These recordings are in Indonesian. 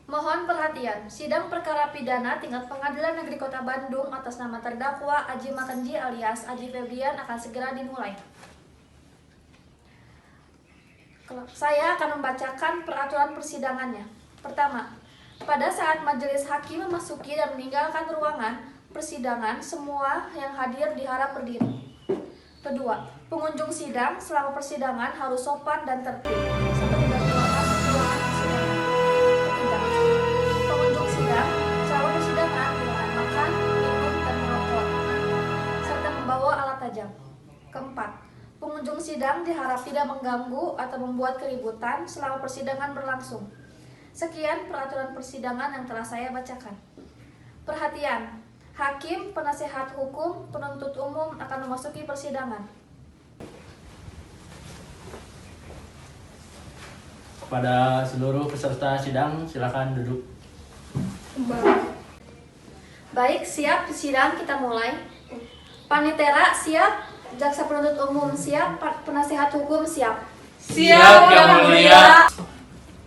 Mohon perhatian, sidang perkara pidana tingkat Pengadilan Negeri Kota Bandung atas nama terdakwa Aji Makenji alias Aji Febrian akan segera dimulai. Saya akan membacakan peraturan persidangannya. Pertama, pada saat majelis hakim memasuki dan meninggalkan ruangan persidangan, semua yang hadir diharap berdiri. Kedua, pengunjung sidang selama persidangan harus sopan dan tertib, seperti dari ruangan persidangan. Ketiga, pengunjung sidang selama persidangan jangan makan, minum, dan merokok, serta membawa alat tajam. Keempat, pengunjung sidang diharap tidak mengganggu atau membuat keributan selama persidangan berlangsung. Sekian peraturan persidangan yang telah saya bacakan. Perhatian! Hakim, penasehat hukum, penuntut umum akan memasuki persidangan. Pada seluruh peserta sidang, silakan duduk. Baik, siap sidang, kita mulai. Panitera siap, jaksa penuntut umum siap, penasehat hukum siap. Siap, Yang Mulia.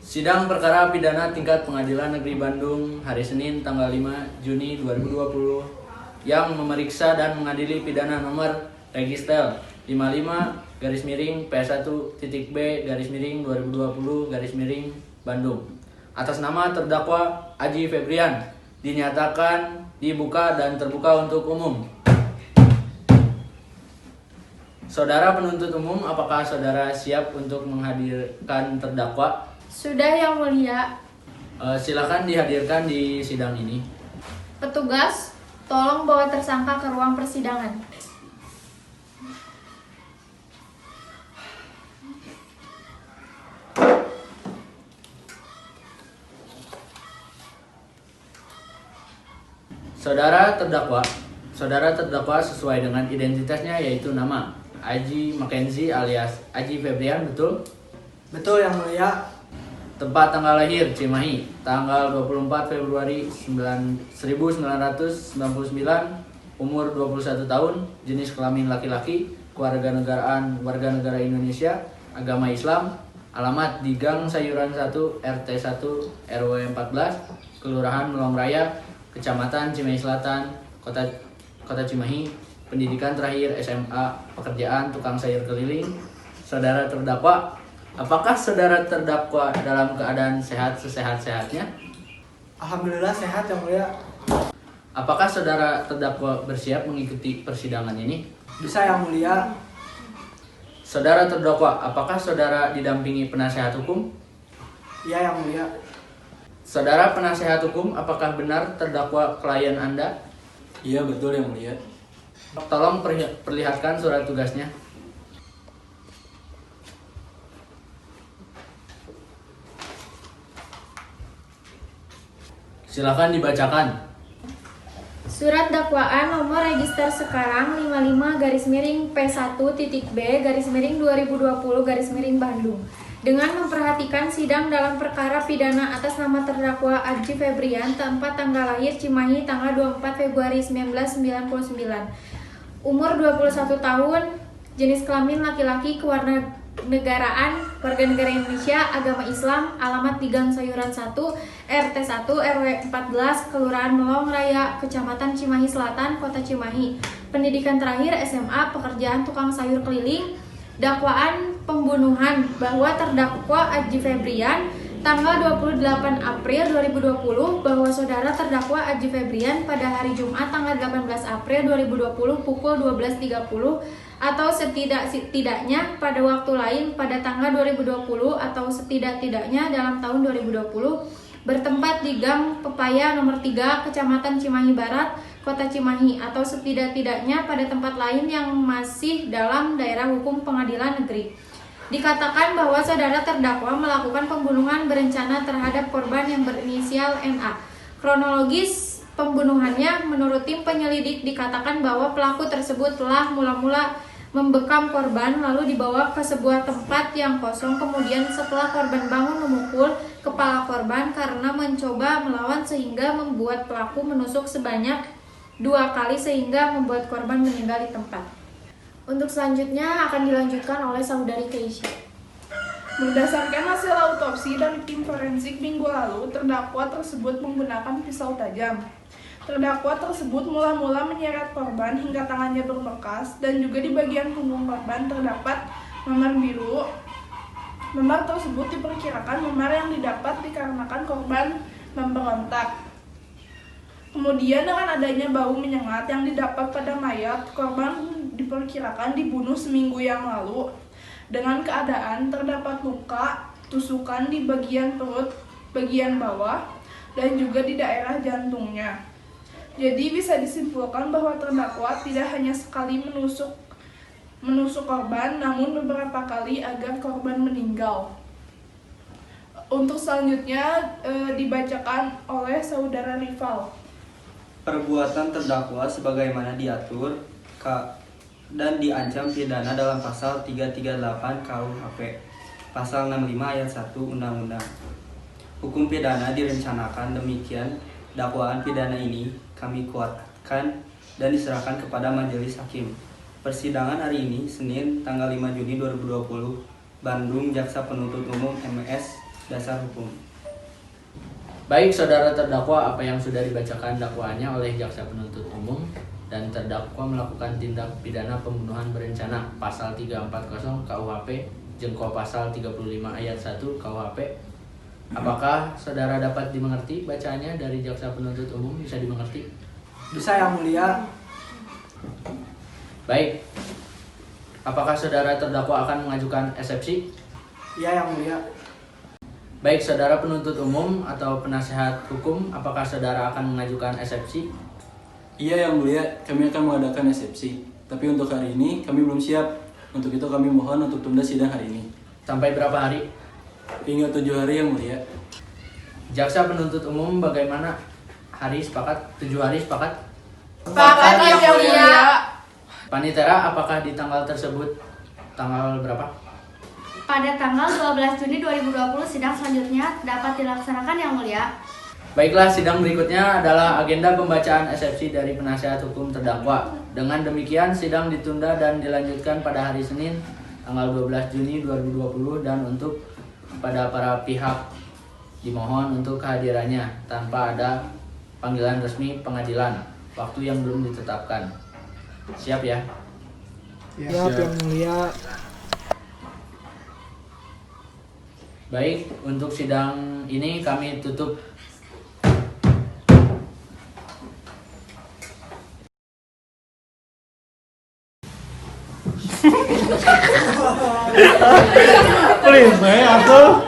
Sidang perkara pidana tingkat Pengadilan Negeri Bandung hari Senin tanggal 5 Juni 2020 yang memeriksa dan mengadili pidana nomor register 55-P1.B-2020 Bandung atas nama terdakwa Aji Febrian dinyatakan dibuka dan terbuka untuk umum. Saudara penuntut umum, apakah saudara siap untuk menghadirkan terdakwa? Sudah, Yang Mulia. Silakan dihadirkan di sidang ini. Petugas, tolong bawa tersangka ke ruang persidangan. Saudara terdakwa sesuai dengan identitasnya yaitu nama Aji Makenji alias Aji Febrian, betul? Betul, Yang Mulia. Tempat tanggal lahir Cimahi, tanggal 24 Februari 1999, umur 21 tahun, jenis kelamin laki-laki, kewarganegaraan warga negara Indonesia, agama Islam, alamat di Gang Sayuran 1, RT 1, RW 14, Kelurahan Melong Raya, Kecamatan Cimahi Selatan, Kota Cimahi, pendidikan terakhir SMA, pekerjaan tukang sayur keliling. Saudara terdakwa, apakah saudara terdakwa dalam keadaan sehat sesehat-sehatnya? Alhamdulillah sehat, Yang Mulia. Apakah saudara terdakwa bersiap mengikuti persidangan ini? Bisa, Yang Mulia. Saudara terdakwa, apakah saudara didampingi penasehat hukum? Iya, Yang Mulia. Saudara penasehat hukum, apakah benar terdakwa klien Anda? Iya, betul, Yang Mulia. Tolong perlihatkan surat tugasnya. Silakan dibacakan. Surat dakwaan nomor register sekarang 55-P1.B-2020 dengan memperhatikan sidang dalam perkara pidana atas nama terdakwa Aji Febrian, tempat tanggal lahir Cimahi tanggal 24 Februari 1999, umur 21 tahun, jenis kelamin laki-laki, kewarganegaraan warga negara Indonesia, agama Islam, alamat di Gang Sayuran 1, RT 1, RW 14, Kelurahan Melong Raya, Kecamatan Cimahi Selatan, Kota Cimahi, pendidikan terakhir SMA, pekerjaan tukang sayur keliling. Dakwaan pembunuhan bahwa terdakwa Aji Febrian tanggal 28 April 2020 bahwa saudara terdakwa Aji Febrian pada hari Jumat tanggal 18 April 2020 pukul 12.30 atau setidak-tidaknya pada waktu lain pada tanggal 2020 atau setidak-tidaknya dalam tahun 2020 bertempat di Gang Pepaya nomor 3 Kecamatan Cimahi Barat, Kota Cimahi, atau setidak-tidaknya pada tempat lain yang masih dalam daerah hukum pengadilan negeri. Dikatakan bahwa saudara terdakwa melakukan pembunuhan berencana terhadap korban yang berinisial NA. Kronologis pembunuhannya menurut tim penyelidik dikatakan bahwa pelaku tersebut telah mula-mula membekam korban lalu dibawa ke sebuah tempat yang kosong, kemudian setelah korban bangun memukul kepala korban karena mencoba melawan sehingga membuat pelaku menusuk sebanyak 2 kali sehingga membuat korban meninggal di tempat. Untuk selanjutnya akan dilanjutkan oleh saudari Keisha. Berdasarkan hasil autopsi dari tim forensik minggu lalu, terdakwa tersebut menggunakan pisau tajam. Terdakwa tersebut mula-mula menyeret korban hingga tangannya berbekas dan juga di bagian punggung korban terdapat memar biru. Memar tersebut diperkirakan memar yang didapat dikarenakan korban memberontak. Kemudian dengan adanya bau menyengat yang didapat pada mayat, korban diperkirakan dibunuh seminggu yang lalu. Dengan keadaan terdapat luka, tusukan di bagian perut, bagian bawah, dan juga di daerah jantungnya. Jadi bisa disimpulkan bahwa terdakwa tidak hanya sekali menusuk korban, namun beberapa kali agar korban meninggal. Untuk selanjutnya dibacakan oleh saudara rival. Perbuatan terdakwa sebagaimana diatur dan diancam pidana dalam pasal 338 KUHP, pasal 65 ayat 1 Undang-Undang. Hukum pidana direncanakan demikian, dakwaan pidana ini kami kuatkan dan diserahkan kepada majelis hakim. Persidangan hari ini, Senin, tanggal 5 Juni 2020, Bandung, Jaksa Penuntut Umum MS, Dasar Hukum. Baik, saudara terdakwa, apa yang sudah dibacakan dakwaannya oleh Jaksa Penuntut Umum dan terdakwa melakukan tindak pidana pembunuhan berencana pasal 340 KUHP jengko pasal 35 ayat 1 KUHP. Apakah saudara dapat dimengerti bacaannya dari Jaksa Penuntut Umum? Bisa dimengerti? Bisa yang mulia. Baik. Apakah saudara terdakwa akan mengajukan eksepsi? Iya yang mulia. Baik, saudara penuntut umum atau penasehat hukum, apakah saudara akan mengajukan eksepsi? Iya yang mulia, kami akan mengadakan eksepsi. Tapi untuk hari ini kami belum siap. Untuk itu kami mohon untuk tunda sidang hari ini. Sampai berapa hari? Hingga 7 hari yang mulia. Jaksa penuntut umum bagaimana? Hari sepakat? 7 hari sepakat? Sepakat yang mulia. Panitera, apakah di tanggal tersebut tanggal berapa? Pada tanggal 12 Juni 2020 sidang selanjutnya dapat dilaksanakan yang mulia. Baiklah, sidang berikutnya adalah agenda pembacaan eksepsi dari penasihat hukum terdakwa. Dengan demikian, sidang ditunda dan dilanjutkan pada hari Senin, tanggal 12 Juni 2020 dan untuk pada para pihak dimohon untuk kehadirannya tanpa ada panggilan resmi pengadilan. Waktu yang belum ditetapkan. Siap ya? Siap yang mulia. Baik, untuk sidang ini kami tutup. Please, atuh.